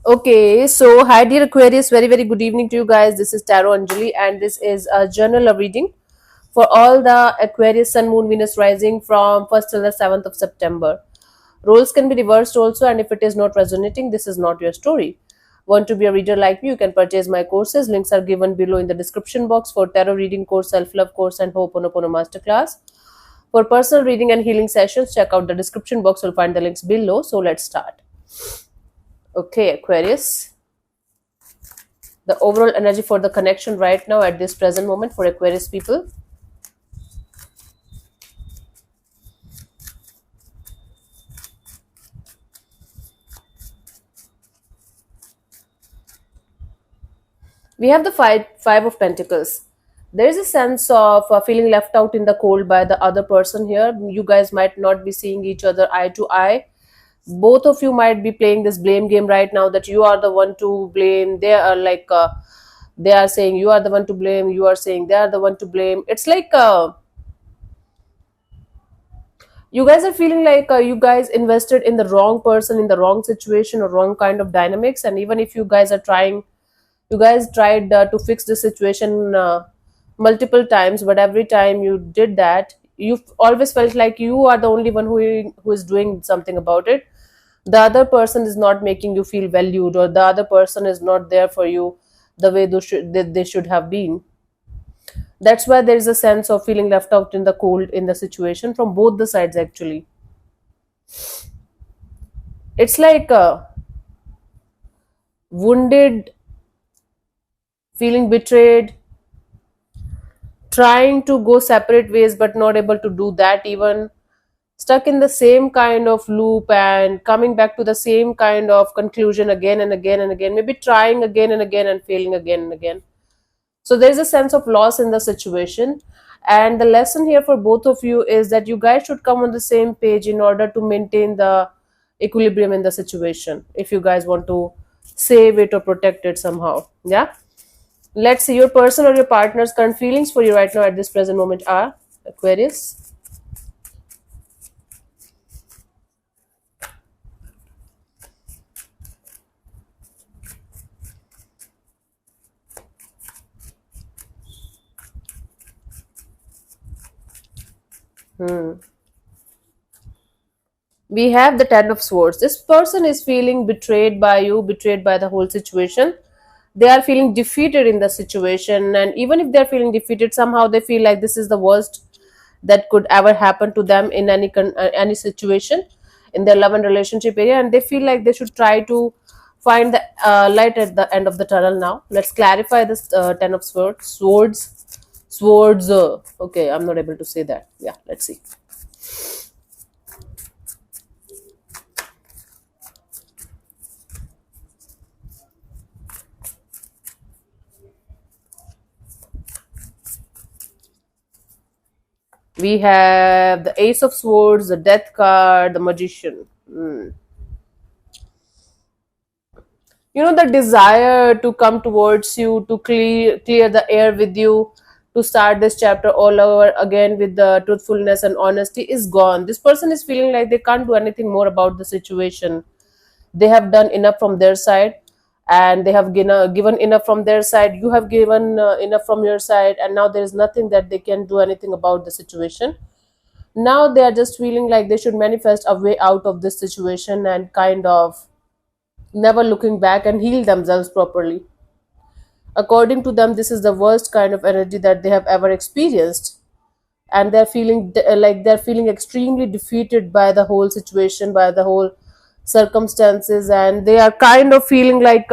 Okay, so hi dear Aquarius, very good evening to you guys. This is Tarot Anjali, and this is a journal of reading for all the Aquarius Sun, Moon, Venus rising from 1st till the 7th of September. Roles can be reversed also, and if it is not resonating, this is not your story. Want to be a reader like me? You can purchase my courses. Links are given below in the description box for tarot reading course, self love course, and Ho'oponopono masterclass. For personal reading and healing sessions, check out the description box. You'll find the links below. So let's start. Okay, Aquarius. The overall energy for the connection right now at this present moment for Aquarius people. We have the five of Pentacles. There is a sense of feeling left out in the cold by the other person here. You guys might not be seeing each other eye to eye. Both of you might be playing this blame game right now, that you are the one to blame. They are like they are saying you are the one to blame, you are saying they are the one to blame. It's like you guys are feeling like you guys invested in the wrong person, in the wrong situation or wrong kind of dynamics. And even if you guys are trying, you guys tried to fix the situation multiple times, but every time you did that, you always felt like you are the only one who is doing something about it. The other person is not making you feel valued, or the other person is not there for you the way they should have been. That's why there is a sense of feeling left out in the cold in the situation from both the sides actually. It's like wounded, feeling betrayed, trying to go separate ways but not able to do that, even stuck in the same kind of loop and coming back to the same kind of conclusion again and again and again, maybe trying again and again and failing again and again. So there's a sense of loss in the situation. And the lesson here for both of you is that you guys should come on the same page in order to maintain the equilibrium in the situation, if you guys want to save it or protect it somehow. Yeah. Let's see, your person or your partner's current feelings for you right now at this present moment are Aquarius. Hmm. We have the Ten of Swords. This person is feeling betrayed by you, betrayed by the whole situation. They are feeling defeated in the situation, and even if they're feeling defeated, somehow they feel like this is the worst that could ever happen to them in any situation in their love and relationship area, and they feel like they should try to find the light at the end of the tunnel. Now let's clarify this Ten of Swords. Okay, I'm not able to say that. Yeah, let's see. We have the Ace of Swords, the Death card, the Magician. The desire to come towards you, to clear the air with you, to start this chapter all over again with the truthfulness and honesty is gone. This person is feeling like they can't do anything more about the situation. They have done enough from their side, and they have given enough from their side. You have given enough from your side, and now there is nothing that they can do anything about the situation. Now they are just feeling like they should manifest a way out of this situation and kind of never looking back and heal themselves properly. According to them, this is the worst kind of energy that they have ever experienced, and they're feeling like they're feeling extremely defeated by the whole situation, by the whole circumstances, and they are kind of feeling like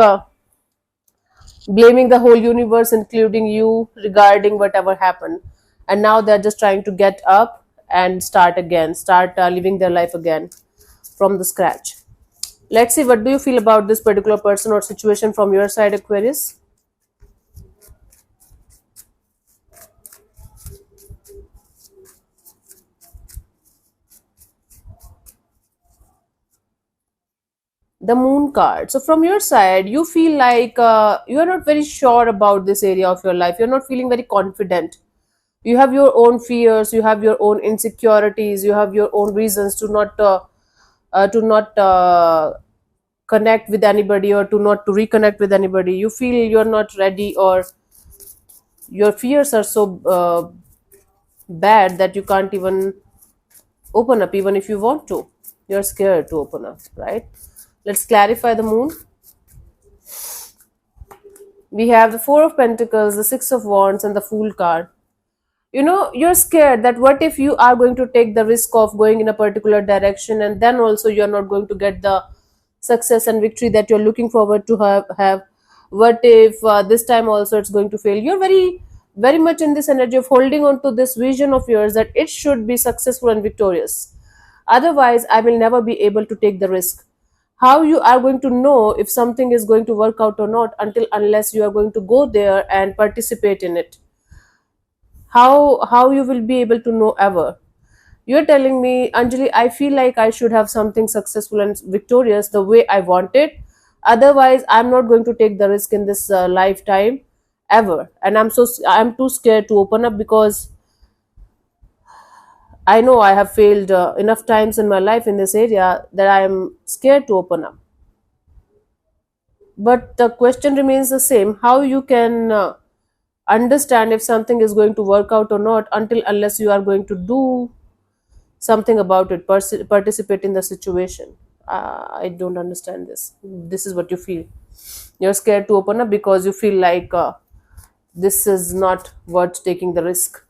blaming the whole universe, including you, regarding whatever happened. And now they're just trying to get up and start again, start living their life again from the scratch. Let's see, what do you feel about this particular person or situation from your side, Aquarius? The Moon card. So from your side, you feel like you are not very sure about this area of your life. You're not feeling very confident. You have your own fears, you have your own insecurities, you have your own reasons to not connect with anybody or to not to reconnect with anybody. You feel you're not ready, or your fears are so bad that you can't even open up even if you want to. You're scared to open up, right? Let's clarify the moon. We have the Four of Pentacles, the Six of Wands, and the Fool card. You're scared that what if you are going to take the risk of going in a particular direction, and then also you're not going to get the success and victory that you're looking forward to have. What if this time also it's going to fail? You're very very much in this energy of holding on to this vision of yours that it should be successful and victorious. Otherwise, I will never be able to take the risk. How you are going to know if something is going to work out or not until unless you are going to go there and participate in it? How you will be able to know ever? You're telling me, Anjali, I feel like I should have something successful and victorious the way I want it. Otherwise, I'm not going to take the risk in this lifetime ever. And I'm too scared to open up, because I know I have failed enough times in my life in this area that I am scared to open up. But the question remains the same: how you can understand if something is going to work out or not until unless you are going to do something about it, participate in the situation. I don't understand this. This is what you feel. You're scared to open up because you feel like this is not worth taking the risk.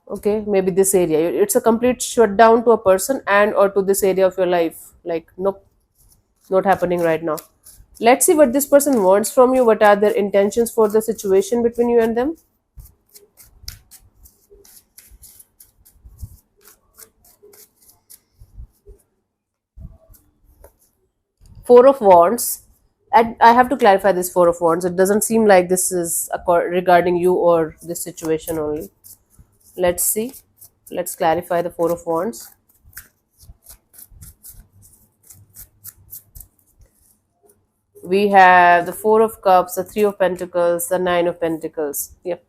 Okay, maybe this area, it's a complete shutdown to a person and or to this area of your life. Like, nope, not happening right now. Let's see what this person wants from you. What are their intentions for the situation between you and them? Four of Wands. And I have to clarify this Four of Wands. It doesn't seem like this is regarding you or this situation only. Let's see. Let's clarify the Four of Wands. We have the Four of Cups, the Three of Pentacles, the Nine of Pentacles. Yep.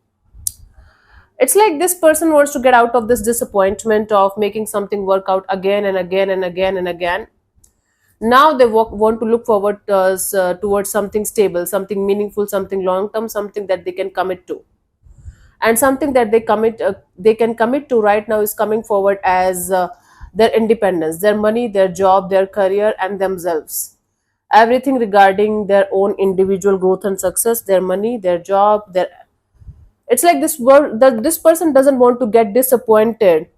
It's like this person wants to get out of this disappointment of making something work out again and again and again and again. Now they want to look forward towards something stable, something meaningful, something long term, something that they can commit to. And something that they can commit to right now is coming forward as their independence, their money, their job, their career, and themselves. Everything regarding their own individual growth and success, their money, their job, their it's like this world that this person doesn't want to get disappointed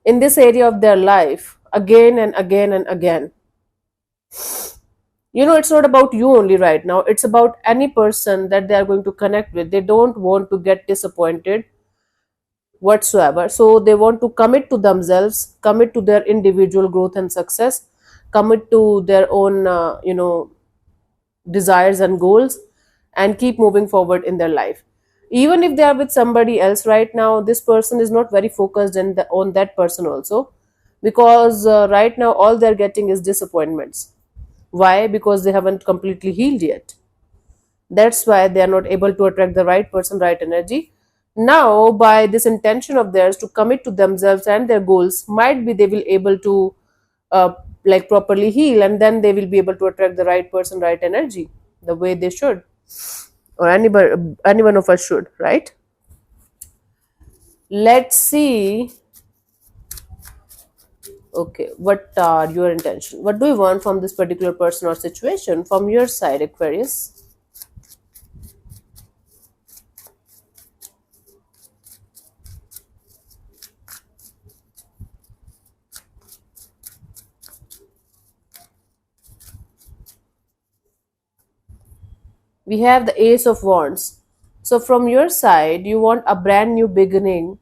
in this area of their life again and again and again. It's not about you only right now, it's about any person that they are going to connect with. They don't want to get disappointed whatsoever, so they want to commit to themselves, commit to their individual growth and success, commit to their own desires and goals, and keep moving forward in their life. Even if they are with somebody else right now, this person is not very focused on that person also, because right now all they're getting is disappointments. Why? Because they haven't completely healed yet. That's why they are not able to attract the right person, right energy. Now, by this intention of theirs to commit to themselves and their goals, might be they will able to uh, like properly heal, and then they will be able to attract the right person, right energy, the way they should, or anybody, any one of us should, right? Let's see. Okay, what are your intention? What do you want from this particular person or situation from your side, Aquarius? We have the Ace of Wands. So from your side, you want a brand new beginning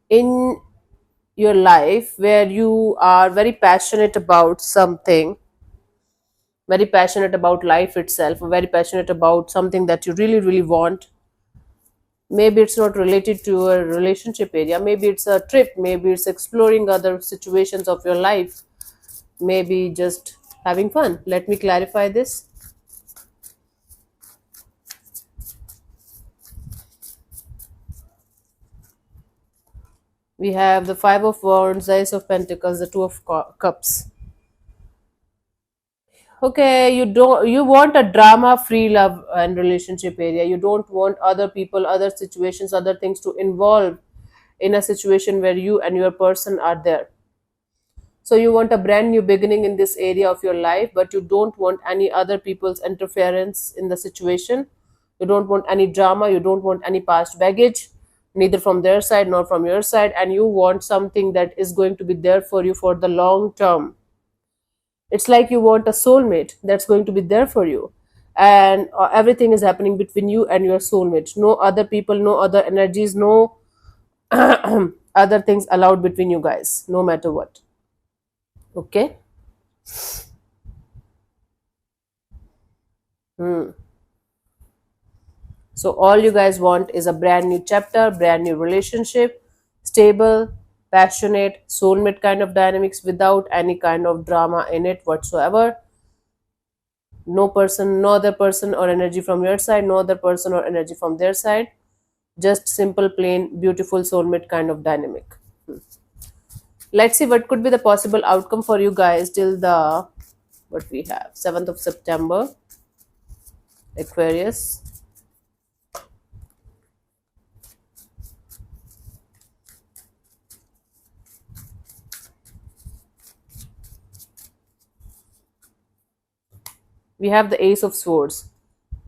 in your life where you are very passionate about something, very passionate about life itself, very passionate about something that you really really want. Maybe it's not related to a relationship area, maybe it's a trip, maybe it's exploring other situations of your life, maybe just having fun. Let me clarify this. We have the Five of Wands, the Ace of Pentacles, the Two of Cups. Okay, you want a drama free love and relationship area. You don't want other people, other situations, other things to involve in a situation where you and your person are there. So you want a brand new beginning in this area of your life, but you don't want any other people's interference in the situation. You don't want any drama, you don't want any past baggage, neither from their side nor from your side, and you want something that is going to be there for you for the long term. It's like you want a soulmate that's going to be there for you, and everything is happening between you and your soulmate. No other people, no other energies, no other things allowed between you guys, no matter what. Okay. Hmm. So all you guys want is a brand new chapter, brand new relationship, stable, passionate, soulmate kind of dynamics without any kind of drama in it whatsoever. No person, no other person or energy from your side, no other person or energy from their side. Just simple, plain, beautiful soulmate kind of dynamic. Let's see what could be the possible outcome for you guys till the what we have 7th of September, Aquarius. We have the Ace of Swords.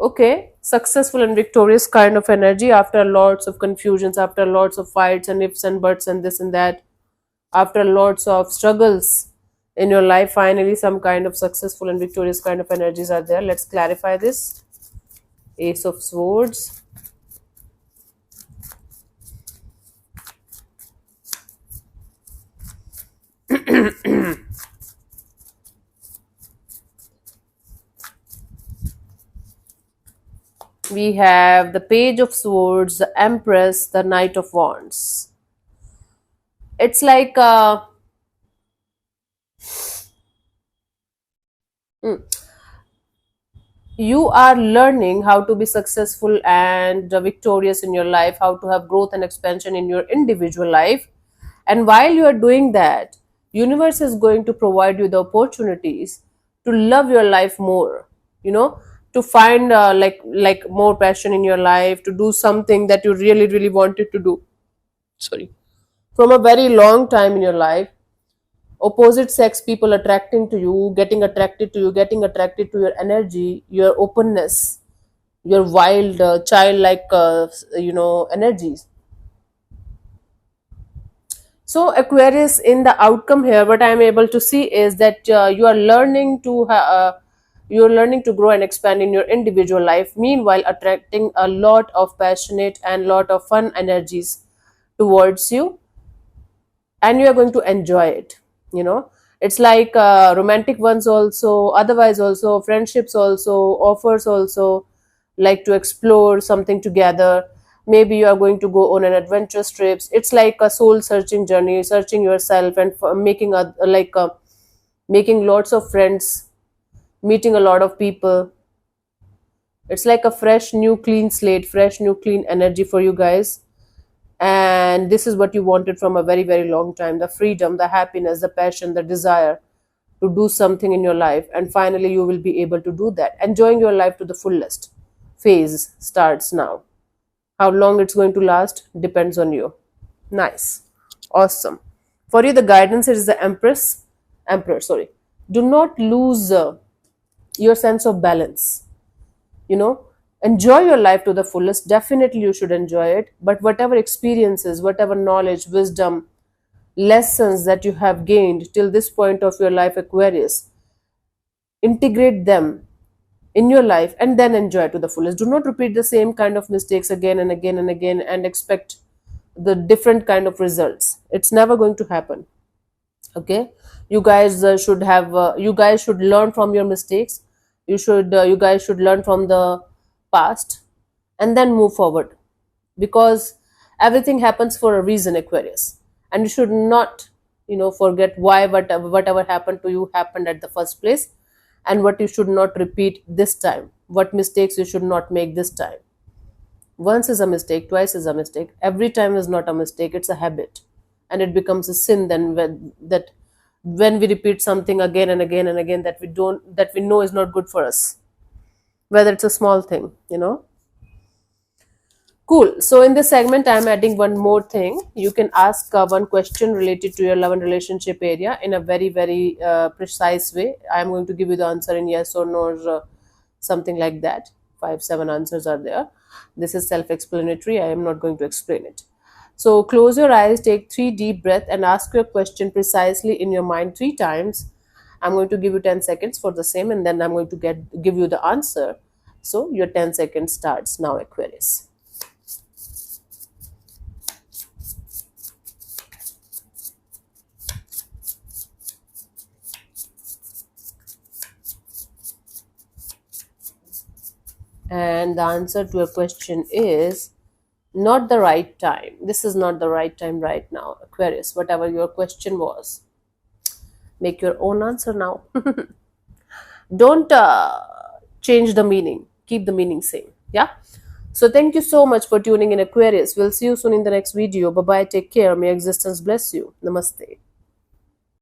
Okay, successful and victorious kind of energy after lots of confusions, after lots of fights and ifs and buts and this and that, after lots of struggles in your life, finally some kind of successful and victorious kind of energies are there. Let's clarify this. Ace of Swords. We have the Page of Swords, the Empress, the Knight of Wands. It's like mm, you are learning how to be successful and victorious in your life, how to have growth and expansion in your individual life. And while you are doing that, universe is going to provide you the opportunities to love your life more, you know, to find like more passion in your life, to do something that you really really wanted to do, sorry, from a very long time in your life. Opposite sex people attracting to you, getting attracted to you, getting attracted to your energy, your openness, your wild childlike energies. So Aquarius, in the outcome here, what I am able to see is that you're learning to grow and expand in your individual life, meanwhile attracting a lot of passionate and lot of fun energies towards you, and you are going to enjoy it. You know, it's like romantic ones also, otherwise also friendships also, offers also, like to explore something together. Maybe you are going to go on an adventurous trips. It's like a soul searching journey, searching yourself and making making lots of friends, meeting a lot of people. It's like a fresh new clean slate, fresh new clean energy for you guys. And this is what you wanted from a very very long time: the freedom, the happiness, the passion, the desire to do something in your life. And finally you will be able to do that. Enjoying your life to the fullest phase starts now. How long it's going to last depends on you. Nice. Awesome. For you, the guidance is the Emperor, sorry. Do not lose your sense of balance. You know, enjoy your life to the fullest. Definitely, you should enjoy it. But whatever experiences, whatever knowledge, wisdom, lessons that you have gained till this point of your life, Aquarius, integrate them in your life and then enjoy to the fullest. Do not repeat the same kind of mistakes again and again and again and expect the different kind of results. It's never going to happen. Okay, you guys you guys should learn from your mistakes. You guys should learn from the past and then move forward, because everything happens for a reason, Aquarius. And you should not, forget why whatever happened to you happened at the first place, and what you should not repeat this time, what mistakes you should not make this time. Once is a mistake, twice is a mistake, every time is not a mistake, it's a habit. And it becomes a sin then that when we repeat something again and again and again that we know is not good for us, whether it's a small thing, Cool. So in this segment, I'm adding one more thing. You can ask one question related to your love and relationship area in a very, very precise way. I'm going to give you the answer in yes or no or something like that. 5, 7 answers are there. This is self-explanatory. I am not going to explain it. So close your eyes, take 3 deep breaths, and ask your question precisely in your mind 3 times. I'm going to give you 10 seconds for the same, and then I'm going to give you the answer. So your 10 seconds starts now, Aquarius. And the answer to a question is not the right time. This is not the right time right now, Aquarius. Whatever your question was, make your own answer now. Don't change the meaning, keep the meaning same. Yeah. So thank you so much for tuning in, Aquarius. We'll see you soon in the next video. Bye bye. Take care. May existence bless you. Namaste.